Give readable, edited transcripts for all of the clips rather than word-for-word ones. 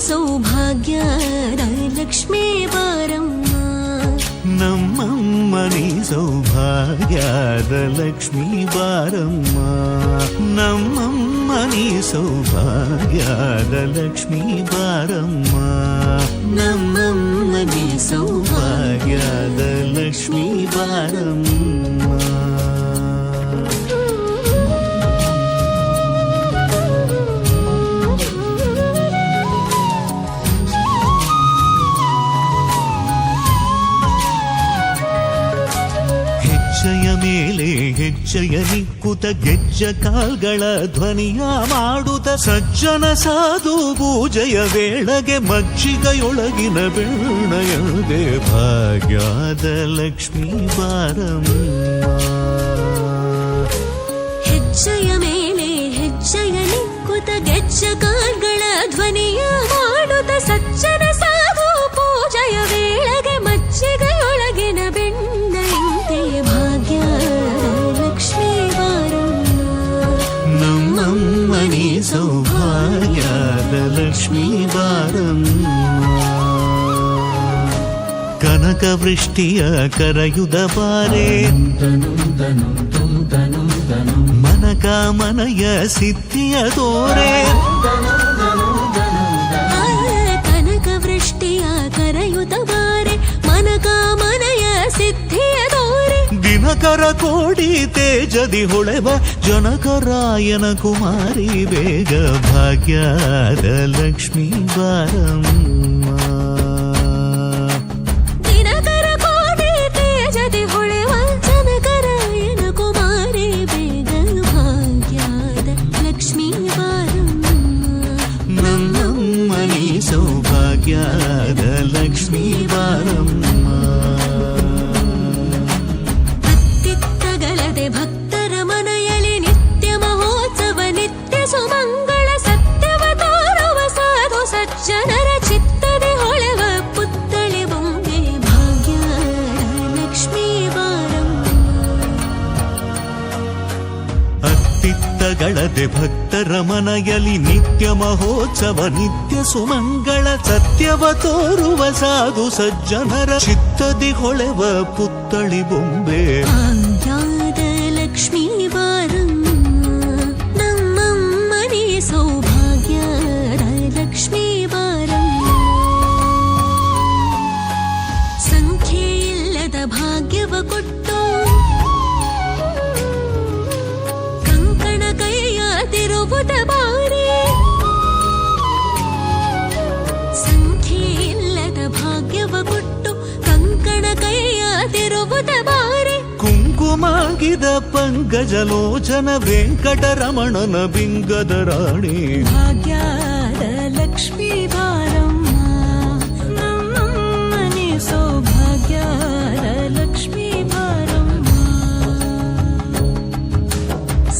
ಸೌಭಾಗ್ಯದ ಲಕ್ಷ್ಮೀ ಬಾರಮ್ಮ. ನಮ್ಮಮ್ಮ ನೀ ಸೌಭಾಗ್ಯದ ಲಕ್ಷ್ಮೀ ಬಾರಮ್ಮ. ನಮ್ಮಮ್ಮ ನೀ ಸೌಭಾಗ್ಯದ ಲಕ್ಷ್ಮೀ ಬಾರಮ್ಮ. ನಮ್ಮಮ್ಮ ನೀ ಸೌಭಾಗ್ಯದ ಲಕ್ಷ್ಮೀ ಬಾರಮ್ಮ. ಹೆಜ್ಜೆಯ ಮೇಲೆ ಹೆಜ್ಜೆಯ ನಿಕ್ಕುತ ಗೆಜ್ಜ ಕಾಲ್ಗಳ ಧ್ವನಿಯ ಮಾಡುತ್ತ ಸಜ್ಜನ ಸಾಧು ಪೂಜೆಯ ವೇಳೆಗೆ ಮಜ್ಜಿಗೆಯೊಳಗಿನ ಬೆಣ್ಣೆಯದೆ ಭಾಗ್ಯದ ಲಕ್ಷ್ಮೀ ಬಾರಮ್ಮ. ಹೆಜ್ಜೆಯ ಮೇಲೆ ಹೆಜ್ಜೆಯ ನಿಕ್ಕುತ ಗೆಜ್ಜ ಕಾಲ್ಗಳ ಧ್ವನಿಯ ಮಾಡುತ್ತ ಸಜ್ಜನ ಸಾಧು ಪೂಜೆಯ ವೇಳೆಗೆ ಮಜ್ಜಿಗೆಯೊಳಗಿನ ಬೆಣ್ಣೆಯಂತೆ ಭಾಗ್ಯದ ಲಕ್ಷ್ಮೀ ಬಾರಮ್ಮ. ನಮ್ಮಮ್ಮ ನೀ ಸೌಭಾಗ್ಯದ ಲಕ್ಷ್ಮೀ ಬಾರಮ್ಮ. ಕನಕ ವೃಷ್ಟಿಯ ಕರೆಯುದ ಬಾರೆ ಮನಕ ಮನಯ ಸಿದ್ಧಿಯ ತೋರೆ. ಕನಕ ವೃಷ್ಟಿಯ ಕರೆಯುತ ಬಾರೆ ಮನಕ ಮನಯ ಸಿದ್ಧಿಯ ತೋರೆ. ದಿನಕರ ಕೋಡಿ ತೇಜದಿ ಹೊಳೆವ ಜನಕರಾಯನ ಕುಮಾರಿ ಬೇಗ ಭಾಗ್ಯದ ಲಕ್ಷ್ಮೀ ಬಾರಮ್ಮ. ದಿನಕರ ಕೋಡಿ ತೇಜದಿ ಹೊಳೆವ ಜನಕರಾಯನ ಕುಮಾರಿ ಬೇಗ ಭಾಗ್ಯದ ಲಕ್ಷ್ಮೀ ಬಾರಮ್ಮ. ನಮ್ಮಮ್ಮ ನೀ ಸೌಭಾಗ್ಯದ ಲಕ್ಷ್ಮೀ ಬಾರಮ್ಮ. ಭಕ್ತರ ಮನೆಯಲ್ಲಿ ನಿತ್ಯ ಮಹೋತ್ಸವ ನಿತ್ಯ ಸುಮಂಗಳ ಸತ್ಯವ ತೋರುವ ಸಾಧು ಸಜ್ಜನರ ಚಿತ್ತದೆ ಹೊಳೆವ ಪುತ್ಥಳಿ ಬೊಂಬೆ ಭಾಗ್ಯದ ಲಕ್ಷ್ಮೀ ಬಾರಮ್ಮ. ಅತ್ತಿತ್ತಗಳದೆ ಭಕ್ತರ ಮನೆಯಲ್ಲಿ ನಿತ್ಯ ಮಹೋತ್ಸವ ನಿತ್ಯ ಸುಮಂಗಳ ಸತ್ಯವ ತೋರುವ ಸಾಧು ಸಜ್ಜನರ ಚಿತ್ತದಿ ಹೊಳೆವ ಪುತ್ಥಳಿ ಬೊಂಬೆ ಭಾಗ್ಯದ ಲಕ್ಷ್ಮೀ ಬಾರಮ್ಮ. ನಮ್ಮಮ್ಮ ನೀ ಸೌಭಾಗ್ಯದ ಲಕ್ಷ್ಮೀ ಬಾರಮ್ಮ. ಸಂಖ್ಯೆ ಇಲ್ಲದ ಭಾಗ್ಯವ ಕೊಟ್ಟು ಕಂಕಣ ಕೈಯ ತಿರುವುದ ಬಾರಿ. ಸಂಖ್ಯೆ ಇಲ್ಲದ ಭಾಗ್ಯವ ಕೊಟ್ಟು ಕಂಕಣ ಕೈಯ ತಿರುವುದ ಬಾರಿ. ಕುಂಕುಮಾಗಿದ ಪಂಕಜಲೋಚನ ವೆಂಕಟರಮಣನ ಬಿಂಗದ ರಾಣಿ ಭಾಗ್ಯದ ಲಕ್ಷ್ಮೀ ಬಾರಮ್ಮ. ನಮ್ಮಮ್ಮ ನೀ ಸೌಭಾಗ್ಯದ ಲಕ್ಷ್ಮೀ ಬಾರಮ್ಮ.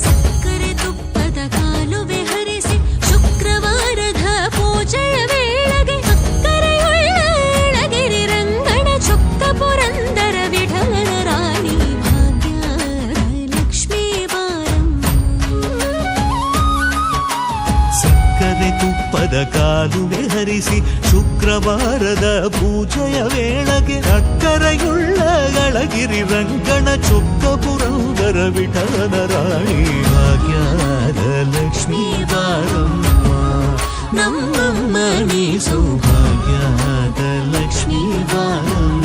ಸಕ್ಕರೆ ತುಪ್ಪದ ಕಾಲುವೆ ಹರಿಸಿ ಶುಕ್ರವಾರದ ಪೂಜೆಯ ವೇಳೆಗೆ ಅಕ್ಕರೆಯುಳ್ಳ ಎಳಗಿರಿ ರಂಗಣ ಚೊಕ್ಕ ಪುರಂದರ ವಿಠಲನ ರಾಣಿ ಭಾಗ್ಯದ ಲಕ್ಷ್ಮೀ ಬಾರಮ್ಮ. ಸಕ್ಕರೆ ತುಪ್ಪದ ಕಾಲುವೆ ಹರಿಸಿ ಶುಕ್ರವಾರದ ಪೂಜೆಯ ವೇಳೆಗೆ ಅಕ್ಕರೆಯುಳ್ಳ ಅಳಗಿರಿ ರಂಗಣ ಚೊಕ್ಕ ಪುರಂದರ ವಿಠಲನ ರಾಣಿ ಭಾಗ್ಯದ ಲಕ್ಷ್ಮೀ ಬಾರಮ್ಮ. ನಮ್ಮಮ್ಮ ನೀ ಸೌಭಾಗ್ಯದ ಲಕ್ಷ್ಮೀ ಬಾರಮ್ಮ.